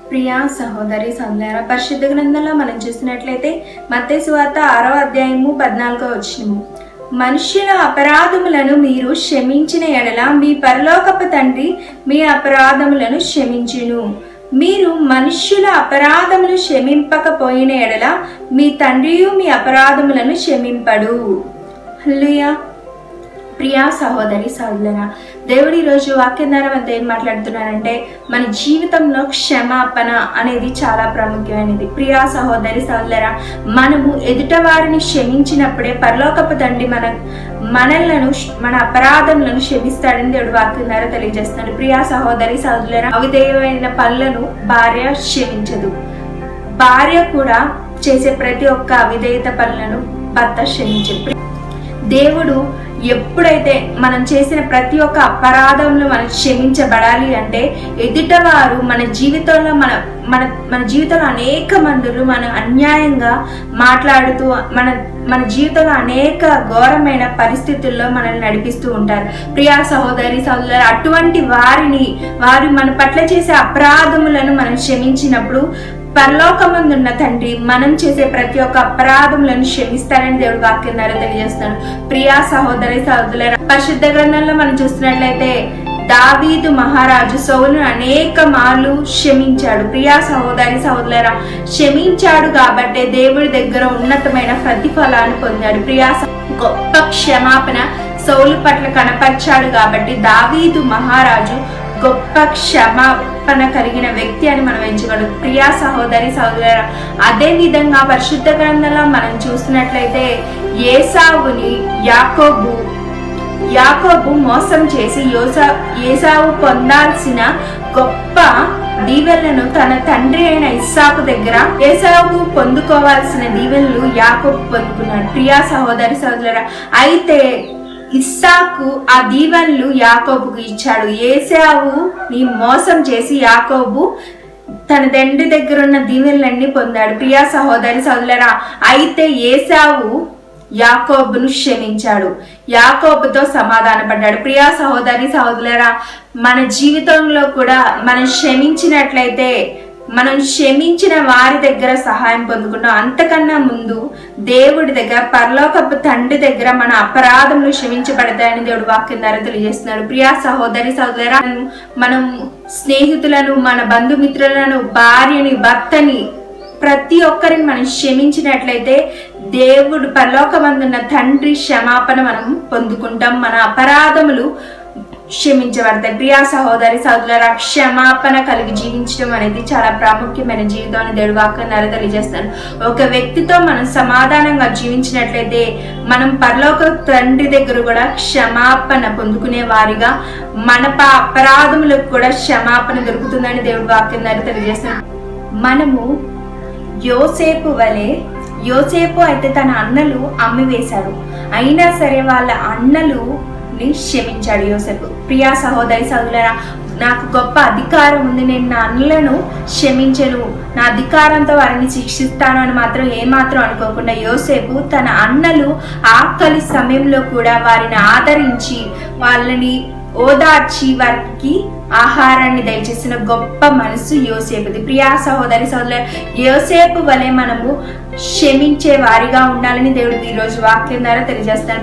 ప్రియా సహోదరి సోదరులారా, పరిశుద్ధ గ్రంథంలో మనం చూసినట్లయితే మత్తయి సువార్త 6వ అధ్యాయము 14వ వచనము, మనుష్యుల అపరాధములను మీరు క్షమించిన ఎడల మీ పరలోకపు తండ్రి మీ అపరాధములను క్షమించును. మీరు మనుష్యుల అపరాధములు క్షమింపకపోయిన ఎడల మీ తండ్రియు మీ అపరాధములను క్షమింపడు. హల్లెలూయా. ప్రియా సహోదరి సోదరులారా, దేవుడు ఈరోజు వాక్యం ద్వారా మనతో ఏం మాట్లాడుతున్నారంటే మన జీవితంలో క్షమాపణ అనేది చాలా ప్రాముఖ్యమైనది. ప్రియా సహోదరి సోదరులారా, మనము ఎదుట వారిని క్షమించినప్పుడే పరలోకపు తండ్రి మనలను మన అపరాధములను క్షమిస్తాడని దేవుడు వాక్యం ద్వారా తెలియజేస్తున్నాడు. ప్రియా సహోదరి సోదరులారా, అవిధేయమైన పనులను భార్య క్షమించదు. భార్య కూడా చేసే ప్రతి ఒక్క అవిధేయత పనులను భర్త క్షమించదు. దేవుడు ఎప్పుడైతే మనం చేసిన ప్రతి ఒక్క అపరాధంలో మనం క్షమించబడాలి అంటే ఎదుటవారు మన జీవితంలో మన జీవితంలో అనేక మందులు మనం అన్యాయంగా మాట్లాడుతూ మన జీవితంలో అనేక ఘోరమైన పరిస్థితుల్లో మనల్ని నడిపిస్తూ ఉంటారు. ప్రియా సహోదరి సోదరులు, అటువంటి వారు మన పట్ల చేసే అపరాధములను మనం క్షమించినప్పుడు పరలోకమందున్న తండ్రి మనం చేసే ప్రతి ఒక్క అపరాధములను క్షమిస్తారని దేవుడు వాక్యం ద్వారా తెలియజేస్తాడు. ప్రియా సహోదరి సోదరులారా, పరిశుద్ధ గ్రంథంలో మనం చూస్తున్నట్లయితే దావీదు మహారాజు సౌలును అనేక మార్లు క్షమించాడు. ప్రియా సహోదరి సోదరులారా, క్షమించాడు కాబట్టే దేవుడి దగ్గర ఉన్నతమైన ప్రతిఫలాన్ని పొందాడు. ప్రియా గొప్ప క్షమాపణ సౌలు పట్ల కనపరిచాడు కాబట్టి దావీదు మహారాజు గొప్ప క్షమాపణ కలిగిన వ్యక్తి అని మనం ఎంచుకోవడం. ప్రియా సహోదరి సోదరులారా, అదే విధంగా పరిశుద్ధ గ్రంథంలో మనం చూసినట్లయితే ఏసావుని యాకోబు మోసం చేసి ఏసావు పొందాల్సిన గొప్ప దీవెనలను తన తండ్రి అయిన ఇస్సాకు దగ్గర ఏసావు పొందుకోవాల్సిన దీవెనలు యాకోబు పొందుకున్నాడు. ప్రియా సహోదరి సోదరులారా, అయితే ఇస్సాకు ఆ దీవెనలు యాకోబుకు ఇచ్చాడు. ఏసావుని మోసం చేసి యాకోబు తన తండ్రి దగ్గర ఉన్న దీవెనలన్నీ పొందాడు. ప్రియా సహోదరి సోదరులారా, అయితే ఏసావు యాకోబును క్షమించాడు, యాకోబుతో సమాధాన పడ్డాడు. ప్రియా సహోదరి సహోదరులారా, మన జీవితంలో కూడా మనం క్షమించినట్లయితే మనం క్షమించిన వారి దగ్గర సహాయం పొందుకున్నాం. అంతకన్నా ముందు దేవుడి దగ్గర పరలోకపు తండ్రి దగ్గర మన అపరాధములు క్షమించబడతాయని దేవుడు వాక్యం ద్వారా తెలియజేస్తున్నాడు. ప్రియా సహోదరి సహోదరులారా, మనం స్నేహితులను, మన బంధుమిత్రులను, భార్యని, భర్తని, ప్రతి ఒక్కరిని మనం క్షమించినట్లయితే దేవుడు పరలోకమందున్న తండ్రి క్షమాపణ మనం పొందుకుంటాం. మన అపరాధములు క్షమించబడతాయి. ప్రియా సహోదరి సోదరులారా, క్షమాపణ కలిగి జీవించడం అనేది చాలా ప్రాముఖ్యమైన జీవితం అని దేవుడు వాక్యం ద్వారా తెలియజేస్తాను. ఒక వ్యక్తితో మనం సమాధానంగా జీవించినట్లయితే మనం పరలోక తండ్రి దగ్గర కూడా క్షమాపణ పొందుకునే వారిగా మన అపరాధములకు కూడా క్షమాపణ దొరుకుతుందని దేవుడు వాక్యం ద్వారా తెలియజేస్తాను. మనము యోసేపు అయితే తన అన్నలు అమ్మివేశారు, అయినా సరే వాళ్ళ అన్నలు క్షమించాడు యోసేపు. ప్రియా సహోదరి సోదరులారా, నాకు గొప్ప అధికారం ఉంది, నేను నా అన్నలను క్షమించను, నా అధికారంతో వారిని శిక్షిస్తాను అని మాత్రం ఏమాత్రం అనుకోకుండా యోసేపు తన అన్నలు ఆకలి సమయంలో కూడా వారిని ఆదరించి వాళ్ళని ఓదార్చి వారికి ఆహారాన్ని దయచేసిన గొప్ప మనసు యోసేపుది. ప్రియా సహోదరి సోదరులారా, యోసేపు వలె మనము క్షమించే వారిగా ఉండాలని దేవుడు ఈరోజు వాక్యం ద్వారా తెలియజేస్తాను.